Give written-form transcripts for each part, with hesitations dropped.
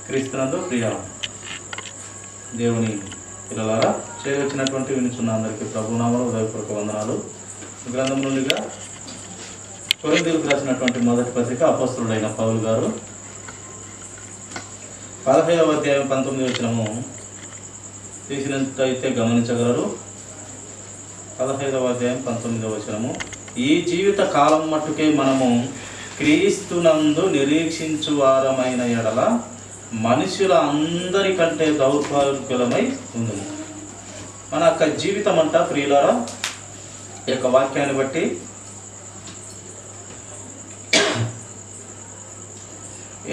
క్రీస్తునందు ప్రియ దేవుని పిల్లలారా, చేయవచ్చినటువంటి వినుచున్న అందరికీ ప్రభునామములో ఉదయపూర్వక వందనాలు. గ్రంథం నుండిగా కొరింథీయులకు రాసినటువంటి మొదటి పత్రిక అపోస్తలుడైన పౌలు గారు 15వ అధ్యాయం 19వ వచనము తీసినట్లయితే గమనించగలరు. 15వ అధ్యాయం 19వ వచనము, ఈ జీవిత కాలం మట్టుకే మనము క్రీస్తునందు నిరీక్షించు వారమైన ఎడల మనుషుల అందరికంటే దౌర్భాగ్యులమై ఉందము. మన యొక్క జీవితం అంట ప్రియులారా, ఈ యొక్క వాక్యాన్ని బట్టి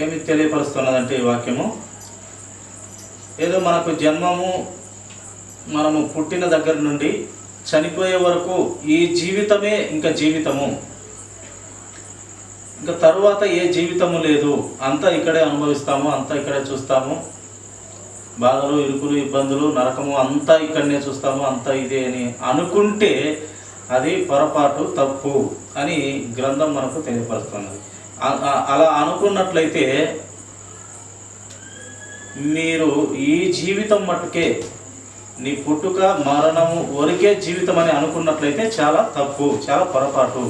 ఏమి తెలియపరుస్తున్నదంటే ఈ వాక్యము ఏదో మనకు జన్మము, మనము పుట్టిన దగ్గర నుండి చనిపోయే వరకు ఈ జీవితమే ఇంకా జీవితము, ఇంకా తరువాత ఏ జీవితము లేదు, అంతా ఇక్కడే అనుభవిస్తాము, అంతా ఇక్కడే చూస్తాము, బాధలు, ఇరుకులు, ఇబ్బందులు, నరకము అంతా ఇక్కడనే చూస్తాము, అంతా ఇదే అని అనుకుంటే అది పొరపాటు, తప్పు అని గ్రంథం మనకు తెలియపరుస్తున్నది. అలా అనుకున్నట్లయితే మీరు ఈ జీవితం మట్టుకే, నీ పుట్టుక మరణము వరకే జీవితం అని అనుకున్నట్లయితే చాలా తప్పు, చాలా పొరపాటు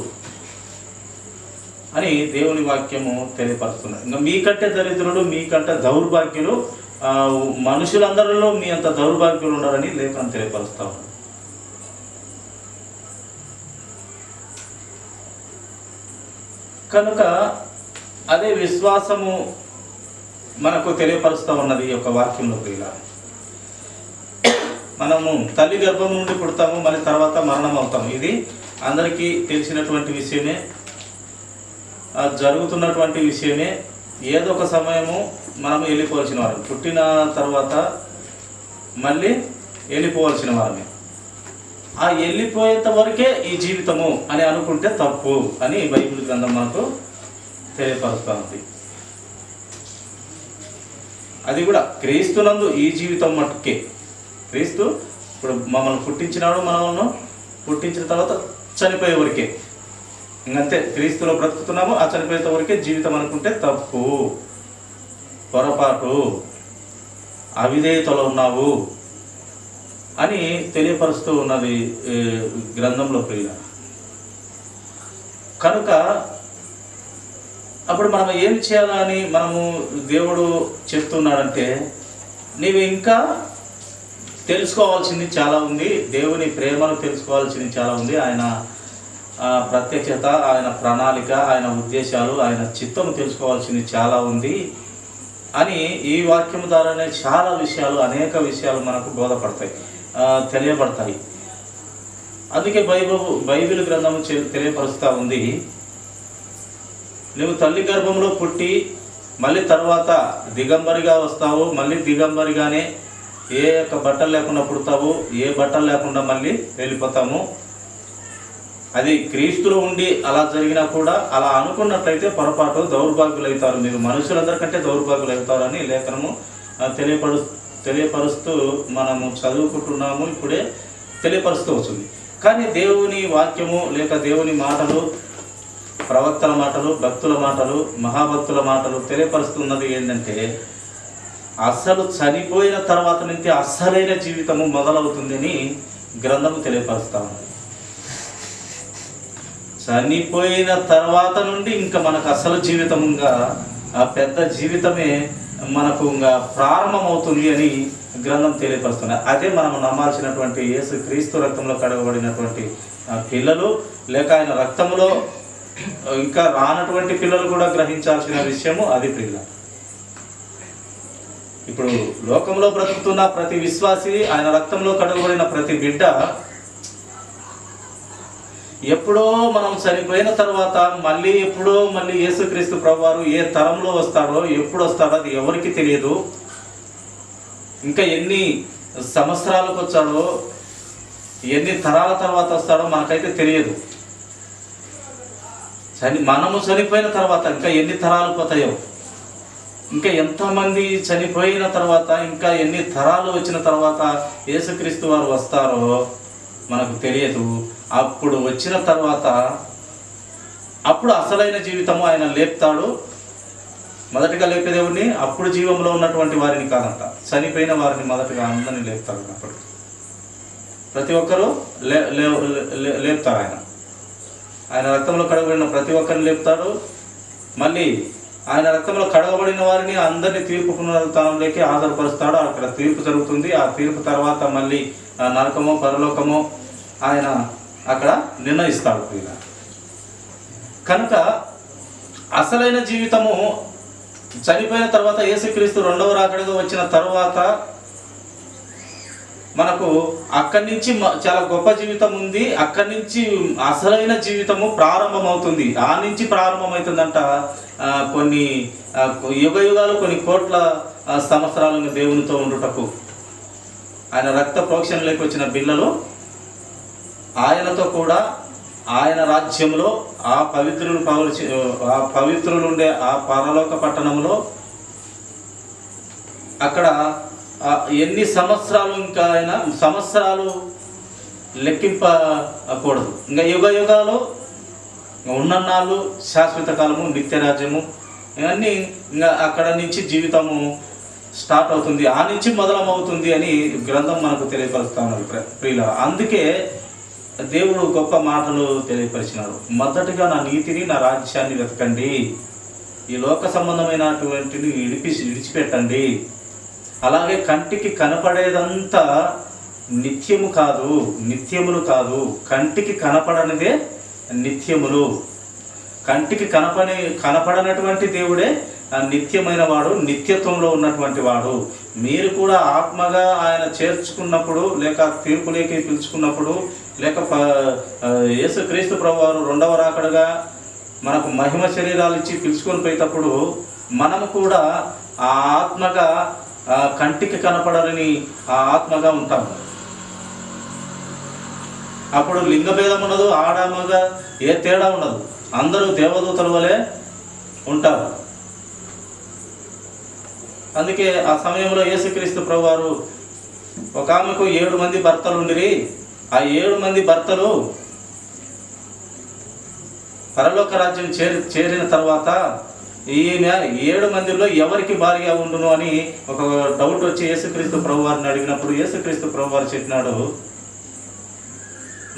అని దేవుని వాక్యము తెలియపరుస్తున్నారు. ఇంకా మీకంటే దరిద్రులు, మీకంటే దౌర్భాగ్యులు, మనుషులందరిలో మీ అంత దౌర్భాగ్యులు ఉన్నారని లేఖనం తెలియపరుస్తా ఉన్నారు. కనుక అదే విశ్వాసము మనకు తెలియపరుస్తూ ఉన్నది ఈ యొక్క వాక్యంలో. ఇలా మనము తల్లి గర్భం నుండి పుడతాము, మళ్ళీ తర్వాత మరణం అవుతాము. ఇది అందరికీ తెలిసినటువంటి విషయమే, జరుగుతున్నటువంటి విషయమే. ఏదో ఒక సమయము మనము వెళ్ళిపోవాల్సిన వారం, పుట్టిన తర్వాత మళ్ళీ వెళ్ళిపోవాల్సిన వారమే. ఆ వెళ్ళిపోయేంత వరకే ఈ జీవితము అని అనుకుంటే తప్పు అని బైబిల్ గ్రంథం మనకు తెలియపరుస్తుంది. అది కూడా క్రీస్తునందు ఈ జీవితం మట్టుకే. క్రీస్తు ఇప్పుడు మమ్మల్ని పుట్టించినాడు, మనల్ని పుట్టించిన తర్వాత చనిపోయే వరకే, ఇంకంతే. క్రీస్తులో బ్రతుకుతున్నాము, ఆ చనిపోయేంత వరకే జీవితం అనుకుంటే తప్పు, పొరపాటు, అవిధేయతలో ఉన్నావు అని తెలియపరుస్తూ ఉన్నది గ్రంథంలో ప్రియ. కనుక అప్పుడు మనం ఏం చేయాలని మనము దేవుడు చెప్తున్నాడంటే, నీవు ఇంకా తెలుసుకోవాల్సింది చాలా ఉంది, దేవుని ప్రేమను తెలుసుకోవాల్సింది చాలా ఉంది, ఆయన ప్రత్యక్షత, ఆయన ప్రణాళిక, ఆయన ఉద్దేశాలు, ఆయన చిత్తము తెలుసుకోవాల్సింది చాలా ఉంది అని ఈ వాక్యం ద్వారానే చాలా విషయాలు, అనేక విషయాలు మనకు బోధపడతాయి, తెలియబడతాయి. అందుకే బైబిల్ గ్రంథము తెలియపరుస్తూ ఉంది, నువ్వు తల్లి గర్భంలో పుట్టి మళ్ళీ తర్వాత దిగంబరిగా వస్తావు, మళ్ళీ దిగంబరిగానే ఏ యొక్క బట్టలు లేకుండా పుడతావు, ఏ బట్టలు లేకుండా మళ్ళీ వెళ్ళిపోతాము. అది క్రీస్తులో ఉండి అలా జరిగినా కూడా అలా అనుకున్నట్లయితే పొరపాటు, దౌర్భాగ్యులు అవుతారు, మీరు మనుషులందరికంటే దౌర్భాగ్యులు అవుతారు అని లేఖనము తెలియపరుస్తూ మనము చదువుకుంటున్నాము, ఇప్పుడే తెలియపరుస్తూ వచ్చింది. కానీ దేవుని వాక్యము లేక దేవుని మాటలు, ప్రవక్తల మాటలు, భక్తుల మాటలు, మహాభక్తుల మాటలు తెలియపరుస్తున్నది ఏంటంటే, అసలు చనిపోయిన తర్వాత నుంచి అసలైన జీవితము మొదలవుతుందని గ్రంథము తెలియపరుస్తాము. చనిపోయిన తర్వాత నుండి ఇంకా మనకు అసలు జీవితంగా, ఆ పెద్ద జీవితమే మనకు ఇంకా ప్రారంభమవుతుంది అని గ్రంథం తెలియపరుస్తుంది. అదే మనం నమ్మాల్సినటువంటి యేసు క్రీస్తు రక్తంలో కడగబడినటువంటి పిల్లలు, లేక ఆయన రక్తంలో ఇంకా రానటువంటి పిల్లలు కూడా గ్రహించాల్సిన విషయము అది పిల్ల. ఇప్పుడు లోకంలో బ్రతుకుతున్న ప్రతి విశ్వాసి, ఆయన రక్తంలో కడగబడిన ప్రతి బిడ్డ, ఎప్పుడో మనం చనిపోయిన తర్వాత మళ్ళీ యేసుక్రీస్తు ప్రభువారు ఏ తరంలో వస్తాడో, ఎప్పుడు వస్తాడో అది ఎవరికి తెలియదు. ఇంకా ఎన్ని సంవత్సరాలకు వచ్చాడో, ఎన్ని తరాల తర్వాత వస్తాడో మనకైతే తెలియదు. మనము చనిపోయిన తర్వాత ఇంకా ఎన్ని తరాలు పోతాయో, ఇంకా ఎంతమంది చనిపోయిన తర్వాత ఇంకా ఎన్ని తరాలు వచ్చిన తర్వాత యేసుక్రీస్తు వారు వస్తారో మనకు తెలియదు. అప్పుడు వచ్చిన తర్వాత అప్పుడు అసలైన జీవితము ఆయన లేపుతాడు. మొదటగా లేపే దేవుడిని అప్పుడు జీవంలో ఉన్నటువంటి వారిని కాదంట, చనిపోయిన వారిని మొదటగా అందరినీ లేపుతాడు. అప్పుడు ప్రతి ఒక్కరూ లేపుతారు. ఆయన రక్తంలో కడగబడిన ప్రతి ఒక్కరిని లేపుతాడు. మళ్ళీ ఆయన రక్తంలో కడగబడిన వారిని అందరినీ తీర్పు పునరుత్థానంలోకి ఆధారపరుస్తాడు. అక్కడ తీర్పు జరుగుతుంది. ఆ తీర్పు తర్వాత మళ్ళీ నరకమో పరలోకమో ఆయన అక్కడ నిర్ణయిస్తాడు. కనుక అసలైన జీవితము చనిపోయిన తర్వాత, యేసుక్రీస్తు రెండవ రాకడగా వచ్చిన తర్వాత మనకు అక్కడి నుంచి చాలా గొప్ప జీవితం ఉంది. అక్కడి నుంచి అసలైన జీవితము ప్రారంభమవుతుంది. ఆ నుంచి ప్రారంభమవుతుందంట కొన్ని యుగ యుగాలు, కొన్ని కోట్ల సంవత్సరాలను దేవునితో ఉండుటకు. ఆయన రక్త ప్రోక్షణలోకి వచ్చిన పిల్లలు ఆయనతో కూడా ఆయన రాజ్యంలో ఆ పవిత్రులు ఉండే ఆ పరలోక పట్టణంలో అక్కడ ఎన్ని సంవత్సరాలు, ఇంకా ఆయన సంవత్సరాలు లెక్కింపకూడదు. ఇంకా యుగ యుగాలు, ఉన్నన్నాళ్ళు, శాశ్వత కాలము, నిత్యరాజ్యము, ఇవన్నీ ఇంకా అక్కడ నుంచి జీవితము స్టార్ట్ అవుతుంది. ఆ నుంచి మొదలమవుతుంది అని గ్రంథం మనకు తెలియపరుస్తా ఉన్నది ప్రియుల. అందుకే దేవుడు గొప్ప మాటలు తెలియపరిచినాడు. మొదటిగా నా నీతిని, నా రాజ్యాన్ని వెతకండి, ఈ లోక సంబంధమైనటువంటిని విడిచిపెట్టండి. అలాగే కంటికి కనపడేదంతా నిత్యము కాదు, నిత్యములు కాదు. కంటికి కనపడనిదే నిత్యములు. కంటికి కనపడనటువంటి దేవుడే నిత్యమైన వాడు, నిత్యత్వంలో ఉన్నటువంటి వాడు. మీరు కూడా ఆత్మగా ఆయన చేర్చుకున్నప్పుడు, లేక తీర్పులేకి పిలుచుకున్నప్పుడు, లేక యేసుక్రీస్తు ప్రభువారు రెండవ రాకడగా మనకు మహిమ శరీరాలు ఇచ్చి పిలుచుకొని పోయేటప్పుడు మనము కూడా ఆ ఆత్మగా, కంటికి కనపడని ఆ ఆత్మగా ఉంటాము. అప్పుడు లింగభేదం ఉండదు, ఆడమగా ఏ తేడా ఉండదు. అందరూ దేవదూతల వలె ఉంటారు. అందుకే ఆ సమయంలో యేసుక్రీస్తు ప్రభువారు ఒక ఆమెకు 7 మంది భర్తలు ఉండిరి. ఆ 7 మంది భర్తలు పరలోక రాజ్యం చేరిన తర్వాత ఈమె 7 మందిలో ఎవరికి భార్య ఉండును అని ఒక డౌట్ వచ్చి యేసుక్రీస్తు ప్రభువారిని అడిగినప్పుడు యేసుక్రీస్తు ప్రభువారు చెప్పినాడు,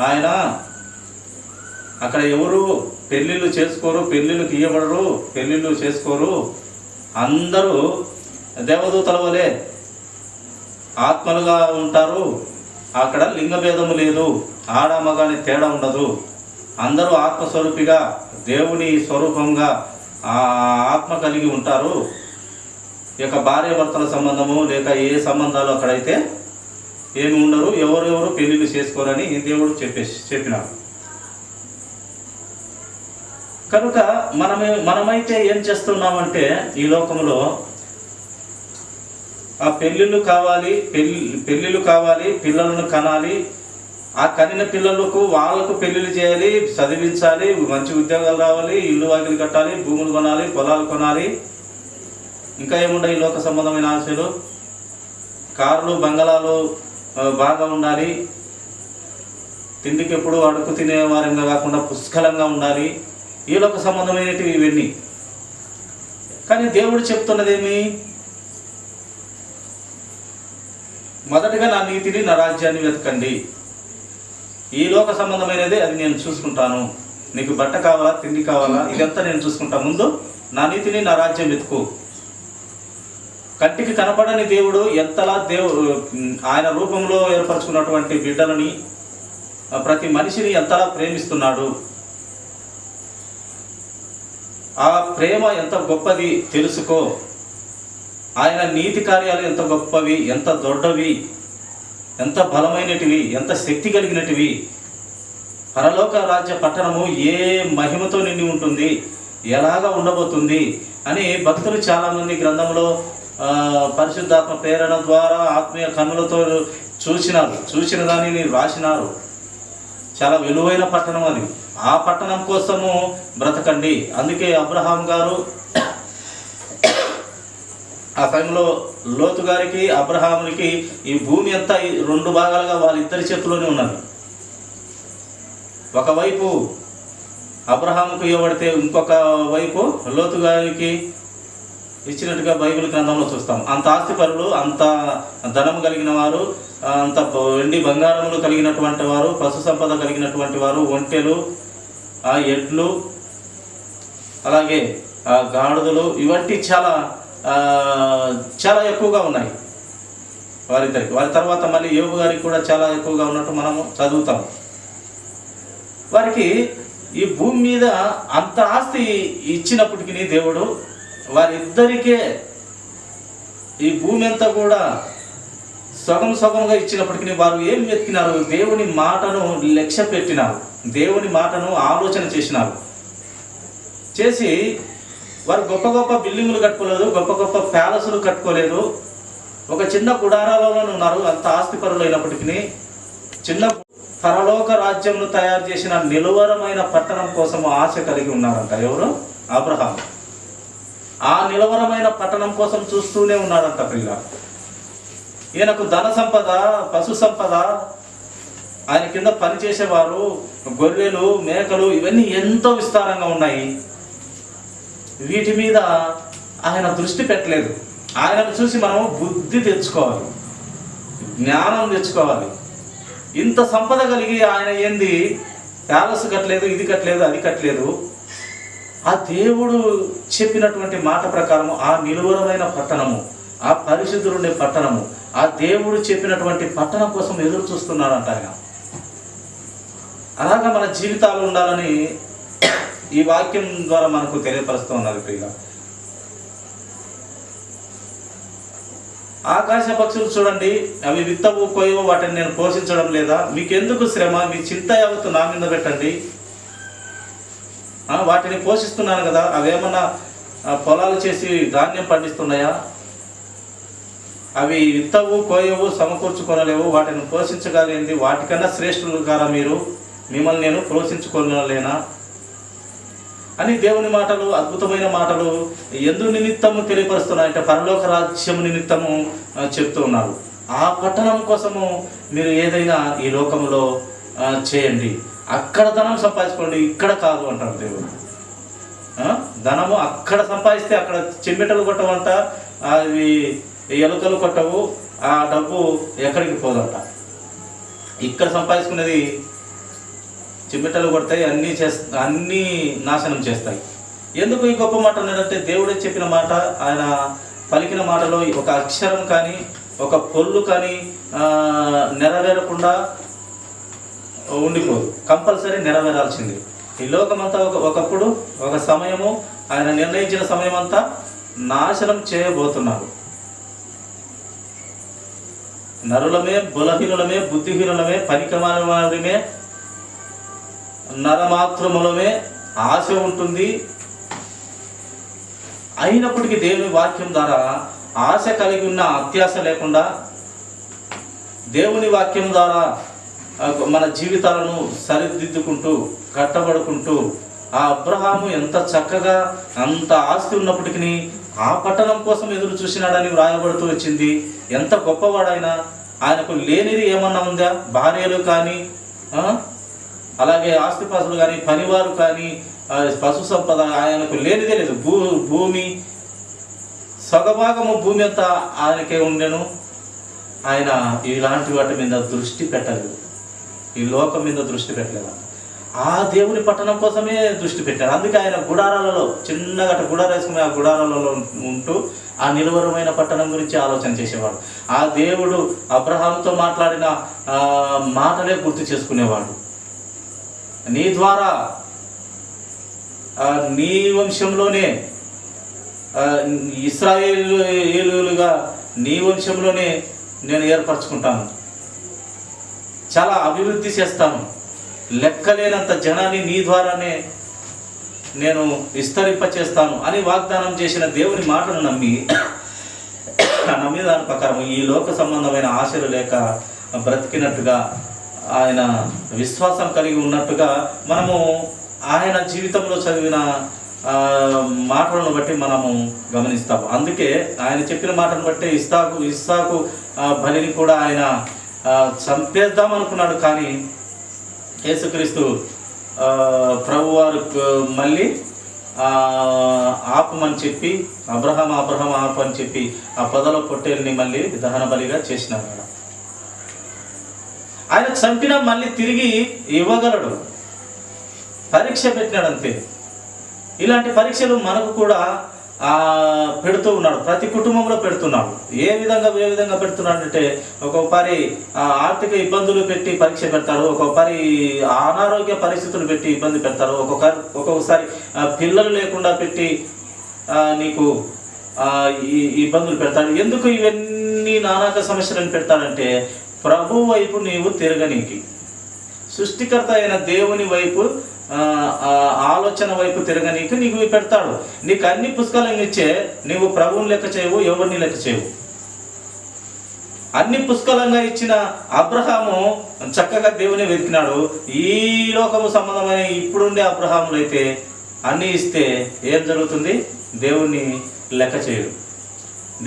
నాయన అక్కడ ఎవరు పెళ్ళిళ్ళు చేసుకోరు, పెళ్ళిళ్ళు తీయబడరు, పెళ్ళిళ్ళు చేసుకోరు. అందరూ దేవదూతల వలె ఆత్మలుగా ఉంటారు. అక్కడ లింగభేదము లేదు, ఆడమగాని తేడా ఉండదు. అందరూ ఆత్మస్వరూపిగా, దేవుని స్వరూపంగా ఆత్మ కలిగి ఉంటారు. ఇక భార్య భర్తల సంబంధము లేక ఏ సంబంధాలు అక్కడైతే ఏమి ఉండరు, ఎవరెవరు పెళ్ళిళ్ళు చేసుకోరని దేవుడు చెప్పినాడు. కనుక మనమైతే ఏం చేస్తున్నామంటే ఈ లోకంలో ఆ పెళ్ళిళ్ళు కావాలి, పిల్లలను కనాలి. ఆ కనిన పిల్లలకు వాళ్ళకు పెళ్ళిళ్ళు చేయాలి, చదివించాలి, మంచి ఉద్యోగాలు రావాలి, ఇల్లు వాకిలు కట్టాలి, భూములు కొనాలి, పొలాలు కొనాలి. ఇంకా ఏముంటాయి ఈ లోక సంబంధమైన ఆశలు? కార్లు, బంగళాలు బాగా ఉండాలి. తిండికి ఎప్పుడు అడుగు తినేవారంగా కాకుండా పుష్కలంగా ఉండాలి. ఈ లోక సంబంధమైనవి ఇవన్నీ. కానీ దేవుడు చెప్తున్నదేమి? మొదటగా నా నీతిని, నా రాజ్యాన్ని వెతకండి. ఈ లోక సంబంధమైనదే అది నేను చూసుకుంటాను. నీకు బట్ట కావాలా, తిండి కావాలా, ఇదంతా నేను చూసుకుంటాను. ముందు నా నీతిని, నా రాజ్యం వెతుకు. కంటికి కనపడని దేవుడు ఎంతలా ఆయన రూపంలో ఏర్పరచుకున్నటువంటి బిడ్డలని, ప్రతి మనిషిని ఎంతలా ప్రేమిస్తున్నాడు. ఆ ప్రేమ ఎంత గొప్పది తెలుసుకో. ఆయన నీతి కార్యాలు ఎంత గొప్పవి, ఎంత దొడ్డవి, ఎంత బలమైనటివి, ఎంత శక్తి కలిగినటివి. పరలోక రాజ్య పట్టణము ఏ మహిమతో నిండి ఉంటుంది, ఎలాగా ఉండబోతుంది అని భక్తులు చాలామంది గ్రంథంలో పరిశుద్ధాత్మ ప్రేరణ ద్వారా ఆత్మీయ కన్నులతో చూసిన దానిని రాసినారు. చాలా విలువైన పట్టణం అది. ఆ పట్టణం కోసము బ్రతకండి. అందుకే అబ్రహాం గారు ఆ సమయంలో లోతు గారికి, అబ్రహామునికి ఈ భూమి అంతా 2 భాగాలుగా వాళ్ళిద్దరి చేతిలోనే ఉన్నది. ఒకవైపు అబ్రహాముకు ఇవ్వబడితే ఇంకొక వైపు లోతు గారికి ఇచ్చినట్టుగా బైబిల్ గ్రంథంలో చూస్తాం. అంత ఆస్తిపరులు, అంత ధనం కలిగిన వారు, అంత వెండి బంగారములు కలిగినటువంటి వారు, పశు సంపద కలిగినటువంటి వారు, ఒంటెలు, ఎడ్లు, అలాగే గాడిదలు, ఇవంటి చాలా చాలా ఎక్కువగా ఉన్నాయి వారిద్దరికి. వారి తర్వాత మళ్ళీ యోబు గారికి కూడా చాలా ఎక్కువగా ఉన్నట్టు మనము చదువుతాం. వారికి ఈ భూమి మీద అంత ఆస్తి ఇచ్చినప్పటికీ దేవుడు వారిద్దరికే ఈ భూమి అంతా కూడా సగం సగంగా ఇచ్చినప్పటికీ వారు ఏం వెతికినారు? దేవుని మాటను లక్ష్య పెట్టినారు, దేవుని మాటను ఆలోచన చేసినారు. చేసి వారు గొప్ప గొప్ప బిల్డింగులు కట్టుకోలేదు, గొప్ప గొప్ప ప్యాలెస్లు కట్టుకోలేదు, ఒక చిన్న గుడారాలలో ఉన్నారు. అంత ఆస్తిపరులు అయినప్పటికీ చిన్న పరలోక రాజ్యంను తయారు చేసిన నిలువరమైన పట్టణం కోసం ఆశ కలిగి ఉన్నారంట. ఎవరు? అబ్రహాం. ఆ నిలువరమైన పట్టణం కోసం చూస్తూనే ఉన్నాడంట. పిల్ల ఈయనకు ధన సంపద, పశు సంపద, ఆయన కింద పనిచేసేవారు, గొర్రెలు, మేకలు, ఇవన్నీ ఎంతో విస్తారంగా ఉన్నాయి. వీటి మీద ఆయన దృష్టి పెట్టలేదు. ఆయనను చూసి మనం బుద్ధి తెచ్చుకోవాలి, జ్ఞానం తెచ్చుకోవాలి. ఇంత సంపద కలిగి ఆయన ఏంది ప్యాలెస్ కట్టలేదు, ఇది కట్టలేదు, అది కట్టలేదు. ఆ దేవుడు చెప్పినటువంటి మాట ప్రకారము ఆ నిలువరమైన పట్టణము, ఆ పరిశుద్ధులుండే పట్టణము, ఆ దేవుడు చెప్పినటువంటి పట్టణం కోసం ఎదురు చూస్తున్నాడంట ఆయన. అలాగా మన జీవితాలు ఉండాలని ఈ వాక్యం ద్వారా మనకు తెలియపరుస్తూ ఉన్నది. ప్రియుల, ఆకాశ పక్షులు చూడండి, అవి విత్తవు, కోయవు, వాటిని నేను పోషించడం లేదా? మీకెందుకు శ్రమ? మీ చింత యావత్తు నా మీద పెట్టండి. వాటిని పోషిస్తున్నాను కదా, అవేమన్నా పొలాలు చేసి ధాన్యం పండిస్తున్నాయా? అవి విత్తవు, కోయవు, సమకూర్చుకొనలేవు, వాటిని పోషించగలిగింది. వాటికన్నా శ్రేష్ఠులు కారా మీరు? మిమ్మల్ని నేను పోషించుకోలేనా అని దేవుని మాటలు, అద్భుతమైన మాటలు ఎందు నిమిత్తము తెలియపరుస్తున్నాయంటే పరలోక రాజ్యము నిమిత్తము చెప్తూ ఉన్నారు. ఆ పట్టణం కోసము మీరు ఏదైనా ఈ లోకంలో చేయండి, అక్కడ ధనం సంపాదించుకోండి, ఇక్కడ కాదు అంటారు దేవుడు. ధనము అక్కడ సంపాదిస్తే అక్కడ చెమ్మెటలు కొట్టవంట, అవి ఎలుకలు కొట్టవు, ఆ డబ్బు ఎక్కడికి పోదంట. ఇక్కడ సంపాదించుకునేది చిమ్మెటలు కొడతాయి, అన్నీ నాశనం చేస్తాయి. ఎందుకు ఈ గొప్ప మాట అన్నాడంటే దేవుడే చెప్పిన మాట, ఆయన పలికిన మాటలో ఒక అక్షరం కానీ ఒక పొల్లు కానీ నెరవేరకుండా ఉండిపోదు, కంపల్సరీ నెరవేరాల్సింది. ఈ లోకమంతా ఒకప్పుడు ఒక సమయము, ఆయన నిర్ణయించిన సమయం అంతా నాశనం చేయబోతున్నారు. నరులమే, బలహీనులమే, బుద్ధిహీనులమే, పనికిమాలినమే, నరమాత్రములమే ఆశ ఉంటుంది. అయినప్పటికీ దేవుని వాక్యం ద్వారా ఆశ కలిగి ఉన్న అత్యాశ లేకుండా దేవుని వాక్యం ద్వారా మన జీవితాలను సరిదిద్దుకుంటూ కట్టబడుకుంటూ, ఆ అబ్రహాము ఎంత చక్కగా అంత ఆస్తి ఉన్నప్పటికీ ఆ పట్టణం కోసం ఎదురు చూసినాడని వ్రాయబడుతూ వచ్చింది. ఎంత గొప్పవాడైనా ఆయనకు లేనిది ఏమన్నా ఉందా? భార్యలు కానీ, అలాగే ఆస్తిపాస్తులు కానీ, పనివారు కానీ, పశు సంపద ఆయనకు లేనిదే లేదు. భూమి సగభాగము భూమి అంతా ఆయనకే ఉండెను. ఆయన ఇలాంటి వాటి మీద దృష్టి పెట్టలేదు, ఈ లోకం మీద దృష్టి పెట్టలేదు. ఆ దేవుని పట్టణం కోసమే దృష్టి పెట్టాడు. అందుకే ఆయన గుడారాలలో చిన్నగట గుడార వేసుకుని ఆ గుడారాలలో ఉంటూ ఆ నిలువరమైన పట్టణం గురించి ఆలోచన చేసేవాడు. ఆ దేవుడు అబ్రహాంతో మాట్లాడిన మాటలే గుర్తు చేసుకునేవాడు. నీ ద్వారా నీ వంశంలోనే ఇశ్రాయేలుగా నీ వంశంలోనే నేను ఏర్పరచుకుంటాను, చాలా అభివృద్ధి చేస్తాను, లెక్కలేనంత జనాన్ని నీ ద్వారానే నేను విస్తరింపచేస్తాను అని వాగ్దానం చేసిన దేవుని మాటను నమ్మి దాని ప్రకారం ఈ లోక సంబంధమైన ఆశలు లేక బ్రతికినట్టుగా, ఆయన విశ్వాసం కలిగి ఉన్నట్టుగా మనము ఆయన జీవితంలో చదివిన మాటలను బట్టి మనము గమనిస్తాము. అందుకే ఆయన చెప్పిన మాటను బట్టి ఇస్సాకు బలిని కూడా ఆయన చంపేద్దాం అనుకున్నాడు. కానీ యేసుక్రీస్తు ప్రభువారు మళ్ళీ ఆపమని చెప్పి అబ్రహాం ఆపు అని చెప్పి ఆ పొదలో పొట్టేల్ని మళ్ళీ దహన బలిగా చేసినాడు. ఆయన చంపినా మళ్ళీ తిరిగి ఇవ్వగలడు, పరీక్ష పెట్టినాడు అంతే. ఇలాంటి పరీక్షలు మనకు కూడా పెడుతూ ఉన్నాడు, ప్రతి కుటుంబంలో పెడుతున్నాడు. ఏ విధంగా పెడుతున్నాడు అంటే, ఒక్కొక్కసారి ఆర్థిక ఇబ్బందులు పెట్టి పరీక్ష పెడతాడు, ఒక్కొక్కసారి అనారోగ్య పరిస్థితులు పెట్టి ఇబ్బంది పెడతాడు, ఒక్కొక్కసారి పిల్లలు లేకుండా పెట్టి నీకు ఇబ్బందులు పెడతాడు. ఎందుకు ఇవన్నీ నానాక సమస్యలను పెడతాడంటే, ప్రభు వైపు నీవు తిరగనీకి, సృష్టికర్త అయిన దేవుని వైపు ఆలోచన వైపు తిరగనీకి నీకు పెడతాడు. నీకు అన్ని పుస్తకాలను ఇచ్చే నీవు ప్రభువుని లెక్క చేయవు, ఎవరిని లెక్క చేయవు. అన్ని పుష్కలంగా ఇచ్చిన అబ్రహాము చక్కగా దేవుని వెతికినాడు. ఈ లోకము సంబంధమైన ఇప్పుడుండే అబ్రహాములు అయితే అన్నీ ఇస్తే ఏం జరుగుతుంది? దేవుణ్ణి లెక్క చేయడు,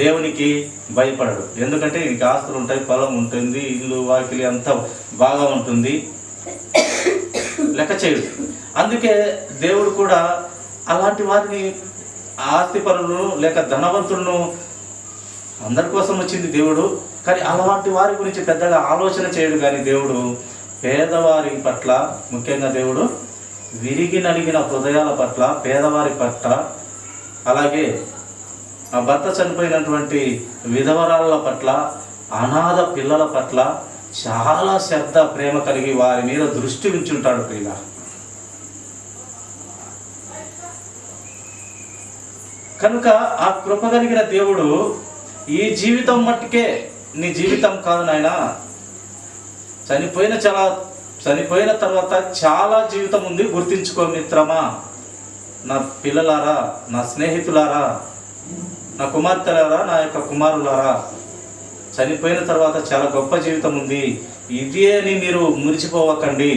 దేవునికి భయపడడు. ఎందుకంటే నీకు ఆస్తులు ఉంటాయి, పొలం ఉంటుంది, ఇల్లు వాకిలి అంతా బాగా ఉంటుంది, లెక్క చేయడు. అందుకే దేవుడు కూడా అలాంటి వారిని, ఆస్తిపరులను లేక ధనవంతులను, అందరి కోసం వచ్చింది దేవుడు, కానీ అలాంటి వారి గురించి పెద్దగా ఆలోచన చేయడు. కానీ దేవుడు పేదవారి పట్ల, ముఖ్యంగా దేవుడు విరిగి నలిగిన హృదయాల పట్ల, పేదవారి పట్ల, అలాగే ఆ భర్త చనిపోయినటువంటి విధవరాళ్ళ పట్ల, అనాథ పిల్లల పట్ల చాలా శ్రద్ధ, ప్రేమ కలిగి వారి మీద దృష్టి ఉంచుంటాడు. ప్రియుల, కనుక ఆ కృప కలిగిన దేవుడు ఈ జీవితం మట్టుకే నీ జీవితం కాదు నాయన, చనిపోయిన తర్వాత చాలా జీవితం ఉంది, గుర్తించుకో మిత్రమా, నా పిల్లలారా, నా స్నేహితులారా, నా కుమార్తెలారా, నా యొక్క కుమారులారా, చనిపోయిన తర్వాత చాలా గొప్ప జీవితం ఉంది. ఇది అని మీరు మురిచిపోవకండి.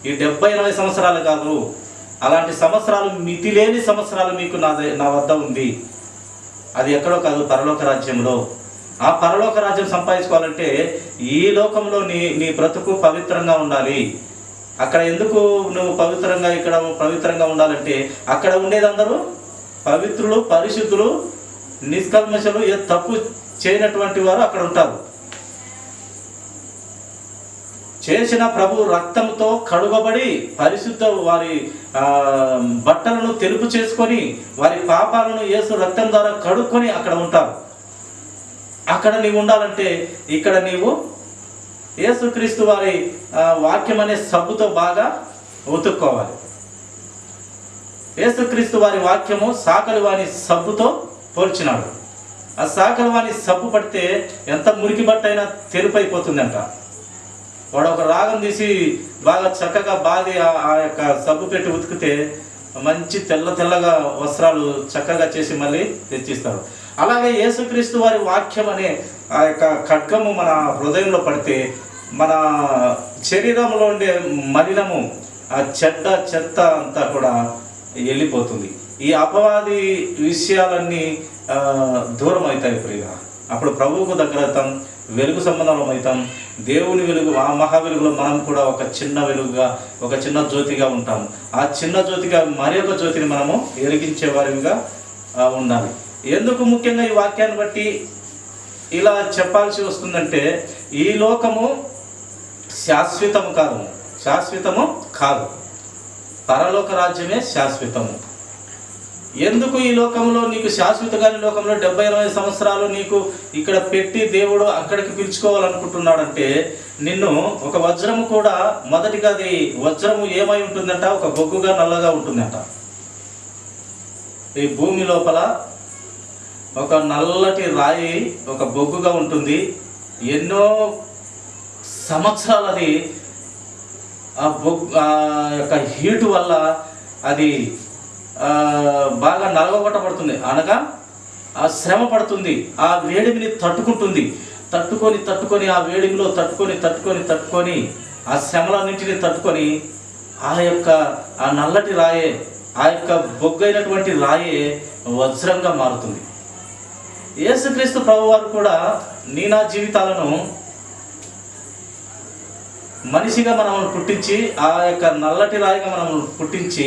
ఈ 70-80 సంవత్సరాలు కాదు, అలాంటి సంవత్సరాలు, మితి లేని సంవత్సరాలు మీకు నా వద్ద ఉంది. అది ఎక్కడో కాదు, పరలోక రాజ్యంలో. ఆ పరలోక రాజ్యం సంపాదించుకోవాలంటే ఈ లోకంలో నీ బ్రతుకు పవిత్రంగా ఉండాలి. అక్కడ ఎందుకు నువ్వు పవిత్రంగా, ఇక్కడ పవిత్రంగా ఉండాలంటే అక్కడ ఉండేదందరూ పవిత్రులు, పరిశుద్ధులు, నిష్కల్మషులు, ఏ తప్పు చేయనటువంటి వారు అక్కడ ఉంటారు. చేసిన ప్రభు రక్తంతో కడుగబడి పరిశుద్ధ వారి బట్టలను తెలుపు చేసుకొని వారి పాపాలను యేసు రక్తం ద్వారా కడుక్కొని అక్కడ ఉంటారు. అక్కడ నీవు ఉండాలంటే ఇక్కడ నీవు యేసుక్రీస్తు వారి వాక్యం అనే సబ్బుతో బాగా ఉతుక్కోవాలి. యేసుక్రీస్తు వారి వాక్యము సాకలి వాని సబ్బుతో పోల్చినాడు. ఆ సాకలి వాని సబ్బు పడితే ఎంత మురికి బట్ట అయినా తెలుపైపోతుందంట. వాడు ఒక రాగం తీసి బాగా చక్కగా బాది ఆ యొక్క సబ్బు పెట్టి ఉతికితే మంచి తెల్లగా వస్త్రాలు చక్కగా చేసి మళ్ళీ తెచ్చిస్తాడు. అలాగే యేసుక్రీస్తు వారి వాక్యం అనే ఆ యొక్క ఖడ్గము మన హృదయంలో పడితే మన శరీరంలో ఉండే మలినము, ఆ చెత్త అంతా కూడా వెళ్ళిపోతుంది. ఈ అపవాది విషయాలన్నీ దూరం అవుతాయి ప్రియ. అప్పుడు ప్రభువుకు దగ్గరవుతాం, వెలుగు సంబంధంలో అవుతాం. దేవుని వెలుగు, ఆ మహా వెలుగులో మనం కూడా ఒక చిన్న వెలుగుగా, ఒక చిన్న జ్యోతిగా ఉంటాము. ఆ చిన్న జ్యోతిగా మరి ఒక జ్యోతిని మనము వెలిగించే వారిగా ఉండాలి. ఎందుకు ముఖ్యంగా ఈ వాక్యాన్ని బట్టి ఇలా చెప్పాల్సి వస్తుందంటే, ఈ లోకము శాశ్వతము కాదు, పరలోక రాజ్యమే శాశ్వతము. ఎందుకు ఈ లోకంలో నీకు శాశ్వతగాని లోకంలో 70-80 సంవత్సరాలు నీకు ఇక్కడ పెట్టి దేవుడు అక్కడికి పిలుచుకోవాలనుకుంటున్నాడంటే, నిన్ను ఒక వజ్రము కూడా, మొదటిగా అది వజ్రము ఏమై ఉంటుందంట, ఒక బొగ్గుగా నల్లగా ఉంటుందంట. ఈ భూమి లోపల ఒక నల్లటి రాయి ఒక బొగ్గుగా ఉంటుంది. ఎన్నో సంవత్సరాలు అది ఆ యొక్క హీటు వల్ల అది బాగా నలగొట్టబడుతుంది, అనగా ఆ శ్రమ పడుతుంది, ఆ వేడిమిని తట్టుకొని ఆ వేడిమిలో తట్టుకొని ఆ శ్రమలన్నింటినీ తట్టుకొని ఆ నల్లటి రాయే, ఆ యొక్క బొగ్గైనటువంటి రాయే వజ్రంగా మారుతుంది. యేసుక్రీస్తు ప్రభువారు కూడా నా జీవితాలను మనిషిగా మనల్ని పుట్టించి, ఆ యొక్క నల్లటి రాయిగా మనల్ని పుట్టించి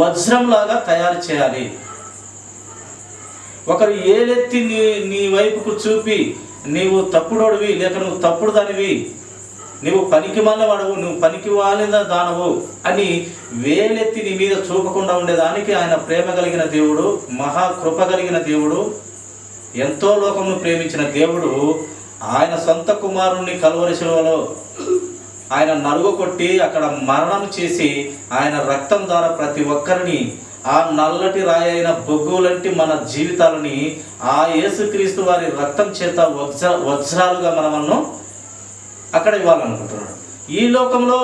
వజ్రంలాగా తయారు చేయాలి. ఒకరు ఏలెత్తి నీ వైపుకు చూపి నీవు తప్పుడోడివి, లేక నువ్వు తప్పుడు దానివి, నువ్వు పనికి మాలినవాడవు, నువ్వు పనికి మాలిన దానవు అని వేలెత్తి నీ మీద చూపకుండా ఉండేదానికి ఆయన ప్రేమ కలిగిన దేవుడు, మహాకృప కలిగిన దేవుడు, ఎంతో లోకమును ప్రేమించిన దేవుడు ఆయన సొంత కుమారుణ్ణి కల్వరి శిలువలో ఆయన నలుగు కొట్టి అక్కడ మరణం చేసి ఆయన రక్తం ద్వారా ప్రతి ఒక్కరిని, ఆ నల్లటి రాయి అయిన బొగ్గులంటి మన జీవితాలని ఆ యేసుక్రీస్తు వారి రక్తం చేత వజ్రాలుగా మనల్ని అక్కడ ఇవ్వాలనుకుంటున్నాడు. ఈ లోకంలో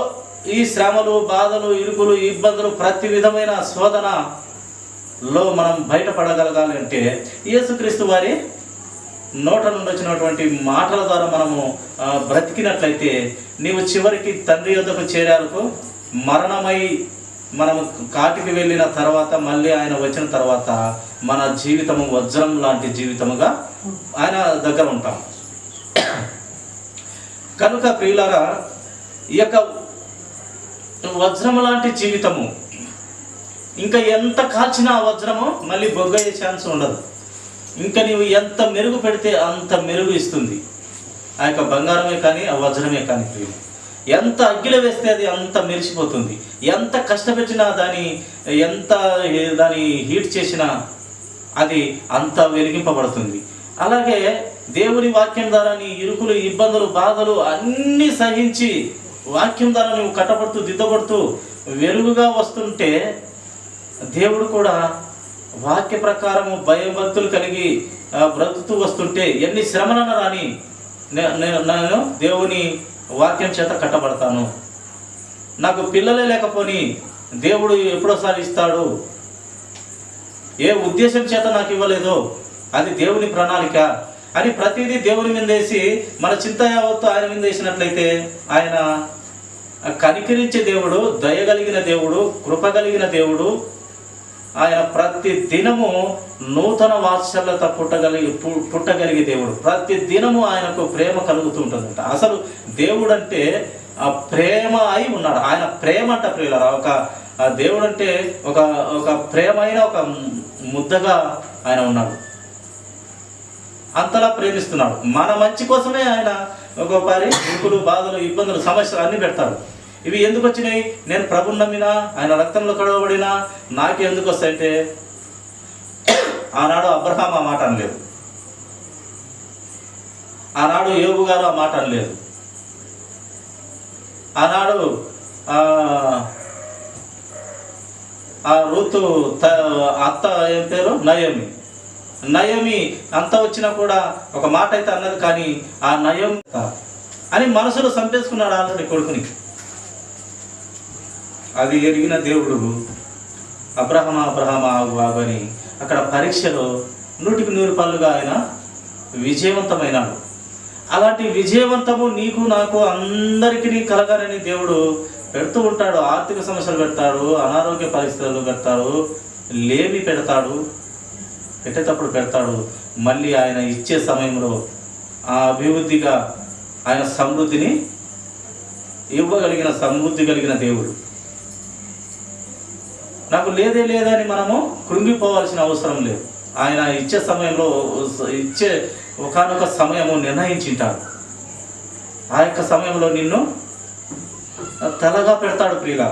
ఈ శ్రమలు, బాధలు, ఇరుకులు, ఇబ్బందులు, ప్రతి విధమైన శోధనలో మనం బయటపడగలగాలి అంటే యేసుక్రీస్తు వారి నోట నుండి వచ్చినటువంటి మాటల ద్వారా మనము బ్రతికినట్లయితే నీవు చివరికి తండ్రి యొద్దకు చేరాలకు మరణమై మనము కాటికి వెళ్ళిన తర్వాత మళ్ళీ ఆయన వచ్చిన తర్వాత మన జీవితము వజ్రం లాంటి జీవితముగా ఆయన దగ్గర ఉంటాం. కనుక ప్రియులారా, ఈ యొక్క వజ్రం లాంటి జీవితము ఇంకా ఎంత కాల్చినా ఆ వజ్రము మళ్ళీ బొగ్గయ్యే ఛాన్స్ ఉండదు. ఇంకా నీవు ఎంత మెరుగు పెడితే అంత మెరుగు ఇస్తుంది ఆ యొక్క బంగారమే కానీ ఆ వజ్రమే కానీ. ఎంత అగ్గిలో వేస్తే అది అంత మెరిసిపోతుంది. ఎంత కష్టపెట్టినా దాని హీట్ చేసినా అది అంత వెలిగింపబడుతుంది. అలాగే దేవుని వాక్యం ద్వారా నీ ఇరుకులు, ఇబ్బందులు, బాధలు అన్నీ సహించి వాక్యం ద్వారా నువ్వు కట్టబడుతూ దిద్దబడుతూ వెలుగుగా వస్తుంటే దేవుడు కూడా వాక్య ప్రకారము భయభక్తులు కలిగి బ్రతుకుతూ వస్తుంటే ఎన్ని శ్రమలను రాని నేను దేవుని వాక్యం చేత కట్టబడతాను. నాకు పిల్లలే లేకపోని దేవుడు ఎప్పుడోసారి ఇస్తాడు. ఏ ఉద్దేశం చేత నాకు ఇవ్వలేదో అది దేవుని ప్రణాళిక అని ప్రతిదీ దేవుని మీద వేసి మన చింత యావత్తు ఆయన మీద వేసినట్లయితే ఆయన కనికరించే దేవుడు, దయగలిగిన దేవుడు, కృప కలిగిన దేవుడు. ఆయన ప్రతి దినము నూతన వాత్సల్యత పుట్టగలిగే దేవుడు. ప్రతి దినము ఆయనకు ప్రేమ కలుగుతూ ఉంటుందంట. అసలు దేవుడు అంటే ఆ ప్రేమ అయి ఉన్నాడు. ఆయన ప్రేమ అంట ప్రియులారా. ఒక దేవుడు అంటే ఒక ప్రేమైన ఒక ముద్దగా ఆయన ఉన్నాడు. అంతలా ప్రేమిస్తున్నాడు. మన మంచి కోసమే ఆయన ఒక్కొక్కసారి ఇరుకులు, బాధలు, ఇబ్బందులు, సమస్యలు అన్నీ పెడతాడు. ఇవి ఎందుకు వచ్చినాయి? నేను ప్రభుని నమ్మినా, ఆయన రక్తంలో కడవబడినా నాకు ఎందుకు వస్తాయంటే, ఆనాడు అబ్రహాం ఆ మాట అనలేదు, ఆనాడు యోబు గారు ఆ మాట అనలేదు, ఆనాడు ఆ రూతు అత్త ఏం పేరు నయోమి అంత వచ్చినా కూడా ఒక మాట అయితే అన్నది. కానీ ఆ నయోమి అని మనసులో చంపేసుకున్నాడు ఆల్రెడీ కొడుకుని. అది ఎరిగిన దేవుడు అబ్రహమా ఆగు అని అక్కడ పరీక్షలో 100% ఆయన విజయవంతమైనాడు. అలాంటి విజయవంతము నీకు నాకు అందరికీ కలగాలని దేవుడు పెడుతూ ఉంటాడు. ఆర్థిక సమస్యలు పెడతాడు, అనారోగ్య పరిస్థితులు పెడతాడు, లేమి పెడతాడు, పెట్టేటప్పుడు పెడతాడు. మళ్ళీ ఆయన ఇచ్చే సమయంలో ఆ అభివృద్ధిగా ఆయన సమృద్ధిని ఇవ్వగలిగిన సమృద్ధి కలిగిన దేవుడు. నాకు లేదని మనము కృంగిపోవాల్సిన అవసరం లేదు. ఆయన ఇచ్చే సమయంలో ఇచ్చే ఒకానొక సమయము నిర్ణయించింటాడు. ఆ యొక్క సమయంలో నిన్ను తలగా పెడతాడు ప్రియులా.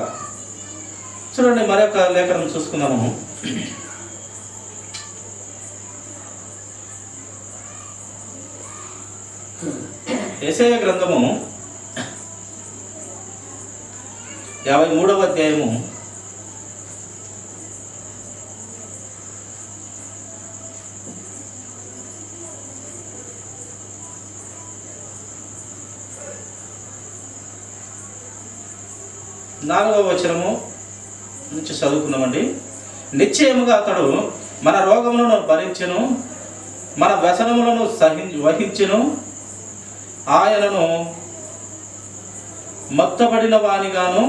చూడండి, మరొక లేఖనం చూసుకుందాము. యెషయా గ్రంథము 53వ అధ్యాయము 4వ వచనము నుంచి చదువుకుందామండి. నిశ్చయముగా అతడు మన రోగములను భరించెను, మన వ్యసనములను వహించెను. ఆయనను మత్తబడిన వానిగాను,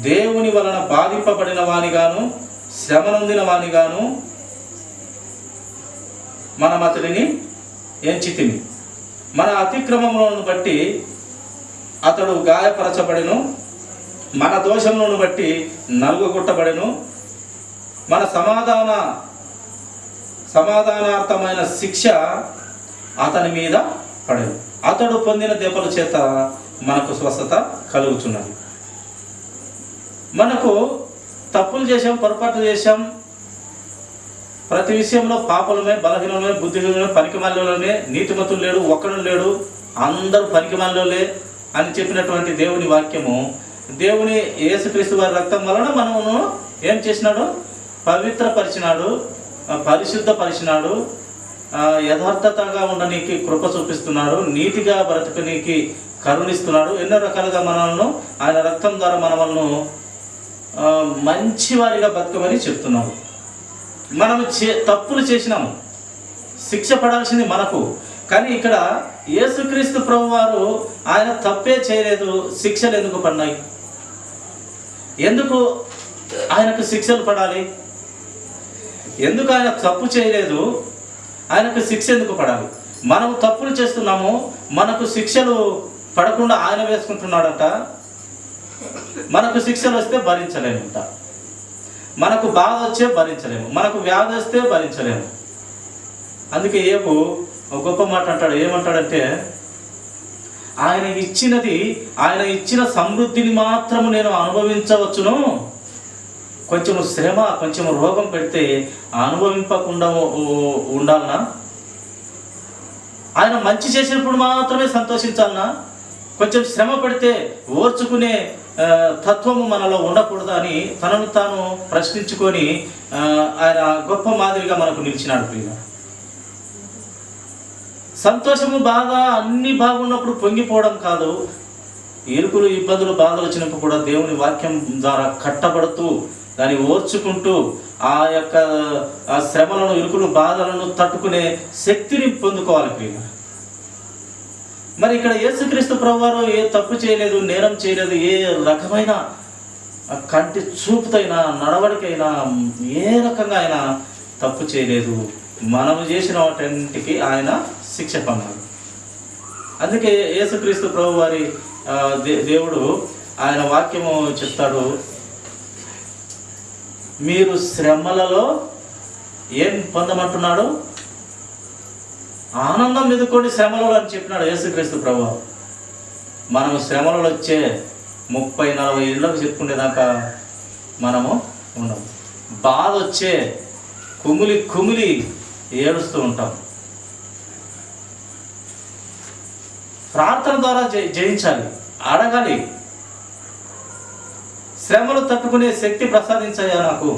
దేవుని వలన బాధింపబడిన వానిగాను, శ్రమనొందిన వానిగాను మనం అతడిని ఎంచితిమి. మన అతిక్రమములను బట్టి అతడు గాయపరచబడెను, మన దోషములను బట్టి నలుగుగొట్టబడెను, మన సమాధానార్థమైన శిక్ష అతని మీద పడెను, అతడు పొందిన దెబ్బల చేత మనకు స్వస్థత కలుగుతున్నది. మనకు తప్పులు చేశాం, పొరపాటు చేశాం, ప్రతి విషయంలో పాపలమే, బలహీనమే, బుద్ధిహీనమే, పనికిమాలినోళ్ళమే, నీతిమంతులు లేడు, ఒక్కడు లేడు, అందరూ పనికిమాలినోళ్ళే అని చెప్పినటువంటి దేవుని వాక్యము, దేవుని యేసుక్రీస్తు వారి రక్తం వలన మనము ఏం చేసినాడు? పవిత్రపరిచినాడు, పరిశుద్ధపరిచినాడు, యథార్థతగా ఉండనీకి కృప చూపిస్తున్నాడు, నీతిగా బ్రతకనీకి కరుణిస్తున్నాడు. ఎన్నో రకాలుగా మనల్ని ఆయన రక్తం ద్వారా మనల్ని మంచివారిగా బతకమని చెప్తున్నాడు. మనము తప్పులు చేసినాము, శిక్ష పడాల్సింది మనకు. కానీ ఇక్కడ యేసుక్రీస్తు ప్రభువారు ఆయన తప్పే చేయలేదు, శిక్షలు ఎందుకు పడినాయి? ఎందుకు ఆయనకు శిక్షలు పడాలి? ఎందుకు ఆయన తప్పు చేయలేదు, ఆయనకు శిక్ష ఎందుకు పడాలి? మనం తప్పులు చేస్తున్నాము, మనకు శిక్షలు పడకుండా ఆయన వేసుకుంటున్నాడట. మనకు శిక్షలు వస్తే భరించలేమంట, మనకు బాధ వచ్చే భరించలేము, మనకు వ్యాధి వస్తే భరించలేము. అందుకే ఏబు ఒక గొప్ప మాట అంటాడు. ఏమంటాడంటే, ఆయన ఇచ్చిన సమృద్ధిని మాత్రము నేను అనుభవించవచ్చును, కొంచెం శ్రమ, కొంచెం రోగం పెడితే అనుభవింపకుండా ఉండాలనా? ఆయన మంచి చేసినప్పుడు మాత్రమే సంతోషించాలనా? కొంచెం శ్రమ పడితే ఓర్చుకునే తత్వము మనలో ఉండకూడదా అని తనను తాను ప్రశ్నించుకొని ఆయన గొప్ప మాదిరిగా మనకు నిలిచినాడు. ప్రియ, సంతోషము, బాధ అన్ని బాగున్నప్పుడు పొంగిపోవడం కాదు, ఇరుకులు, ఇబ్బందులు, బాధలు వచ్చినప్పుడు కూడా దేవుని వాక్యం ద్వారా కట్టబడుతూ దాన్ని ఓర్చుకుంటూ ఆ యొక్క శ్రమలను, ఇరుకులు, బాధలను తట్టుకునే శక్తిని పొందుకోవాలి. ప్రియ, మరి ఇక్కడ యేసుక్రీస్తు ప్రభువారు ఏ తప్పు చేయలేదు, నేరం చేయలేదు, ఏ రకమైన కంటి చూపుతైనా, నడవడికైనా, ఏ రకంగా ఆయన తప్పు చేయలేదు. మనము చేసిన వాటికి ఆయన శిక్ష పొందాడు. అందుకే యేసుక్రీస్తు ప్రభువారి దేవుడు ఆయన వాక్యము చెప్తాడు, మీరు శ్రమలలో ఏం పొందమంటున్నాడు? ఆనందం ఎదుర్కోండి శ్రమలలో అని చెప్పినాడు యేసుక్రీస్తు ప్రభువు. మనము శ్రమలలో వచ్చే 30-40 ఏళ్ళకు చెప్పుకునేదాకా మనము ఉన్నాము. బాధ వచ్చే కుమిలి ఏడుస్తూ ఉంటాం. ప్రార్థన ద్వారా జయించాలి, అడగాలి. శ్రమలు తట్టుకునే శక్తి ప్రసాదించాయా నాకు,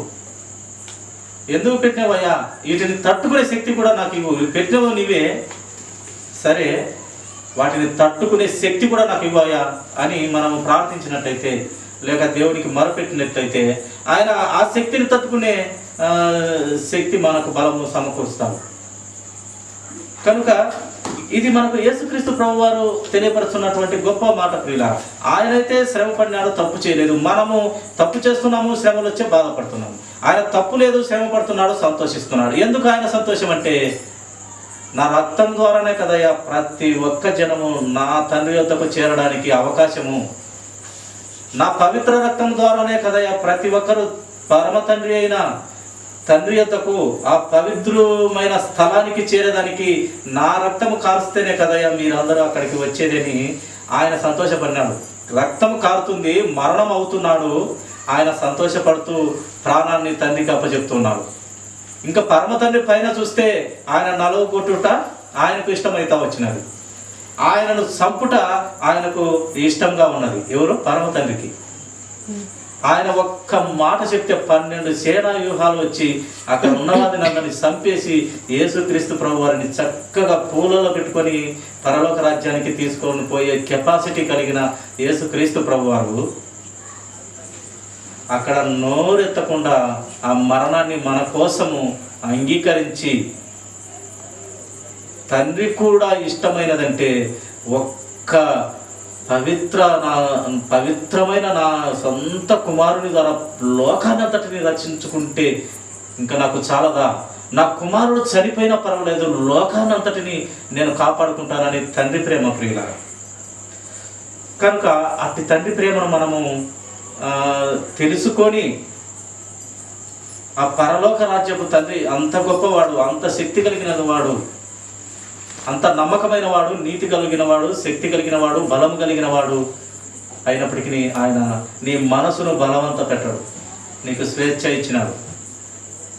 ఎందుకు పెట్టినవయ్యా, వీటిని తట్టుకునే శక్తి కూడా నాకు ఇవ్వు, పెట్టినవు నీవే, సరే వాటిని తట్టుకునే శక్తి కూడా నాకు ఇవ్వయా అని మనము ప్రార్థించినట్లయితే, లేక దేవునికి మొరపెట్టినట్లయితే ఆయన ఆ శక్తిని తట్టుకునే శక్తి మనకు బలము సమకూరుస్తాడు. కనుక ఇది మనకు యేసుక్రీస్తు ప్రభువారు తెలియపరుస్తున్నటువంటి గొప్ప మాట. ప్రియుల, ఆయనైతే శ్రమ పడినాడు, తప్పు చేయలేదు. మనము తప్పు చేస్తున్నాము, శ్రమలు వచ్చే బాధపడుతున్నాము. ఆయన తప్పు లేదు, శ్రమ పడుతున్నాడు, సంతోషిస్తున్నాడు. ఎందుకు ఆయన సంతోషం అంటే, నా రక్తం ద్వారానే కదయ్యా ప్రతి ఒక్క జనము నా తండ్రి యొద్దకు చేరడానికి అవకాశము, నా పవిత్ర రక్తం ద్వారానే కదయ్యా ప్రతి ఒక్కరు పరమ తండ్రి అయిన తండ్రి యొద్దకు, ఆ పవిత్రమైన స్థలానికి చేరేదానికి నా రక్తము కారుస్తేనే కదయ్యా మీరందరూ అక్కడికి వచ్చేదని ఆయన సంతోషపడినాడు. రక్తము కారుతుంది, మరణం అవుతున్నాడు, ఆయన సంతోషపడుతూ ప్రాణాన్ని తండ్రికి అప్పచెప్తున్నాడు. ఇంకా పరమ తండ్రి పైన చూస్తే ఆయన నలుగుకొట్టుట ఆయనకు ఇష్టమైతా వచ్చినది, ఆయనను చంపుట ఆయనకు ఇష్టంగా ఉన్నది. ఎవరు? పరమ తండ్రికి. ఆయన ఒక్క మాట చెప్తే 12 సేనా వ్యూహాలు వచ్చి అక్కడ ఉన్నవారిని అందరినీ చంపేసి యేసుక్రీస్తు ప్రభు వారిని చక్కగా పూలలో పెట్టుకొని పరలోక రాజ్యానికి తీసుకొని పోయే కెపాసిటీ కలిగిన యేసుక్రీస్తు ప్రభు వారు అక్కడ నోరెత్తకుండా ఆ మరణాన్ని మన కోసము అంగీకరించి, తండ్రి కూడా ఇష్టమైనదంటే ఒక్క పవిత్రమైన నా సొంత కుమారుని ద్వారా లోకాన్నంతటిని రక్షించుకుంటే ఇంకా నాకు చాలదా, నా కుమారుడు చనిపోయినా పర్వాలేదు, లోకాన్నంతటిని నేను కాపాడుకుంటానని తండ్రి ప్రేమ. ప్రియులారా, కనుక అట్టి తండ్రి ప్రేమను మనము తెలుసుకొని ఆ పరలోక రాజ్యపు తండ్రి అంత గొప్పవాడు, అంత శక్తి కలిగిన వాడు, అంత నమ్మకమైన వాడు, నీతి కలిగిన వాడు, శక్తి కలిగిన వాడు, బలం కలిగిన వాడు అయినప్పటికీ ఆయన నీ మనసును బలవంత పెట్టడు. నీకు స్వేచ్ఛ ఇచ్చినాడు,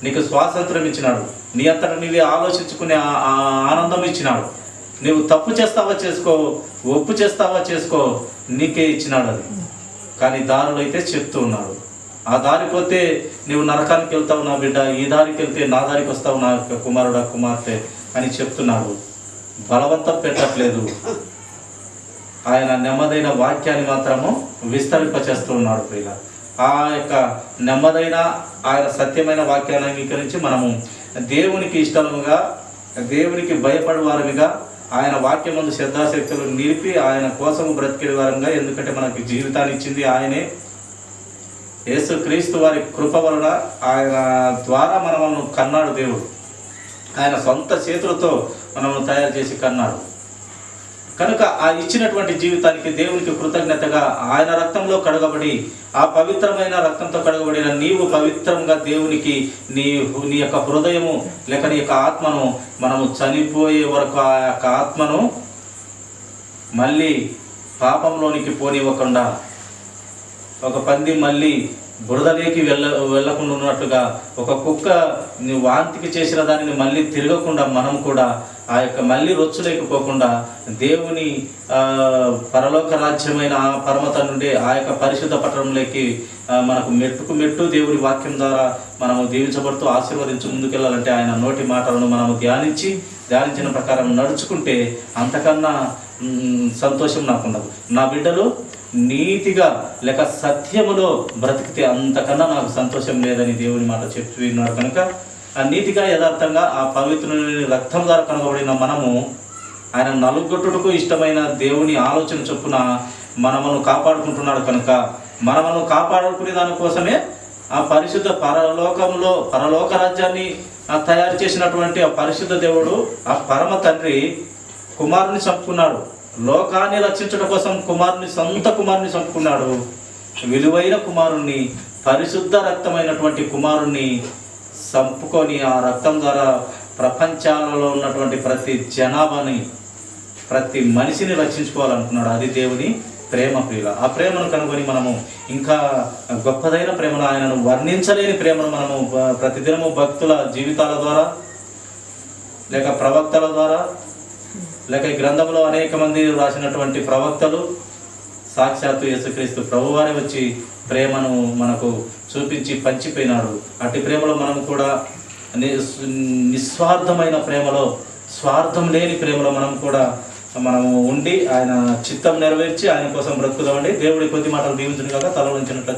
నీకు స్వాతంత్రం ఇచ్చినాడు, నీ అంతటా నీవే ఆలోచించుకునే ఆనందం ఇచ్చినాడు. నువ్వు తప్పు చేస్తావా చేసుకో, ఒప్పు చేస్తావా చేసుకో, నీకే ఇచ్చినాడు అది. కానీ దారులు అయితే చెప్తూ ఉన్నాడు, ఆ దారి పోతే నువ్వు నరకానికి వెళ్తావు నా బిడ్డ, ఈ దారికి వెళ్తే నా దారికి వస్తావు నా కుమారుడా కుమార్తె అని చెప్తున్నాడు. బలవంతం పెట్టట్లేదు. ఆయన నెమ్మదైన వాక్యాన్ని మాత్రము విస్తరింపచేస్తూ ఉన్నాడు. ప్రియుల, ఆ యొక్క నెమ్మదైన ఆయన సత్యమైన వాక్యాన్ని అంగీకరించి మనము దేవునికి ఇష్టముగా, దేవునికి భయపడే వారమిగా, ఆయన వాక్యం ముందు శ్రద్ధాశక్తులు నిలిపి ఆయన కోసము బ్రతికే వారంగా, ఎందుకంటే మనకి జీవితాన్ని ఇచ్చింది ఆయనే. యేసుక్రీస్తు వారి కృప వలన ఆయన ద్వారా మనము కన్నాడు దేవుడు. ఆయన సొంత చేతులతో మనము తయారు చేసి కన్నాడు. కనుక ఆ ఇచ్చినటువంటి జీవితానికి దేవునికి కృతజ్ఞతగా ఆయన రక్తంలో కడగబడి, ఆ పవిత్రమైన రక్తంతో కడగబడిన నీవు పవిత్రంగా దేవునికి నీ యొక్క హృదయము లేక నీ యొక్క ఆత్మను మనము చనిపోయే వరకు ఆ యొక్క ఆత్మను మళ్ళీ పాపంలోనికి పోనివ్వకుండా, ఒక పంది మళ్ళీ బురదలోకి వెళ్ళకుండా ఉన్నట్లుగా, ఒక కుక్క వాంతికి చేసిన దానిని మళ్ళీ తిరగకుండా మనం కూడా ఆ యొక్క మళ్ళీ రొచ్చులేకపోకుండా దేవుని పరలోక రాజ్యమైన ఆ పరమత నుండి ఆ యొక్క పరిశుద్ధ పట్టణంలోకి మనకు మెట్టుకు మెట్టు దేవుని వాక్యం ద్వారా మనము దీవించబడుతూ ఆశీర్వదించి ముందుకెళ్ళాలంటే ఆయన నోటి మాటలను మనము ధ్యానించిన ప్రకారం నడుచుకుంటే అంతకన్నా సంతోషం నాకున్నది. నా బిడ్డలు నీతిగా లేక సత్యములో బ్రతికితే అంతకన్నా నాకు సంతోషం లేదని దేవుని మాట చెప్తూ విన్నాడు. కనుక ఆ నీతిగా యథార్థంగా ఆ పవిత్రుని రక్తం ద్వారా కనబడిన మనము ఆయన నలుగొట్టుటకు ఇష్టమైన దేవుని ఆలోచన చొప్పున మనమును కాపాడుకుంటున్నాడు. కనుక మనమును కాపాడుకునే దానికోసమే ఆ పరిశుద్ధ పరలోక రాజ్యాన్ని తయారు చేసినటువంటి ఆ పరిశుద్ధ దేవుడు, ఆ పరమ తండ్రి కుమారుని చంపుకున్నాడు. లోకాన్ని రక్షించడం కోసం సొంత కుమారుని చంపుకున్నాడు. విలువైన కుమారుణ్ణి, పరిశుద్ధ రక్తమైనటువంటి కుమారుణ్ణి చంపుకొని ఆ రక్తం ద్వారా ప్రపంచాలలో ఉన్నటువంటి ప్రతి జనాభాని, ప్రతి మనిషిని రక్షించుకోవాలనుకున్నాడు. అది దేవుని ప్రేమ. ప్రియుల, ఆ ప్రేమను కనుగొని మనము ఇంకా గొప్పదైన ప్రేమను, ఆయనను వర్ణించలేని ప్రేమను మనము ప్రతిదినము భక్తుల జీవితాల ద్వారా లేక ప్రవక్తల ద్వారా లేక ఈ గ్రంథంలో అనేక మంది రాసినటువంటి ప్రవక్తలు, సాక్షాత్తు యేసుక్రీస్తు ప్రభువారే వచ్చి ప్రేమను మనకు చూపించి పంచిపోయినాడు. అట్టి ప్రేమలో మనం కూడా నిస్వార్థమైన ప్రేమలో, స్వార్థం లేని ప్రేమలో మనము ఉండి ఆయన చిత్తం నెరవేర్చి ఆయన కోసం బ్రతుకుదామండి. దేవుడి కొద్ది మాటలు దీవించును కాక తల ఉంచినట్లు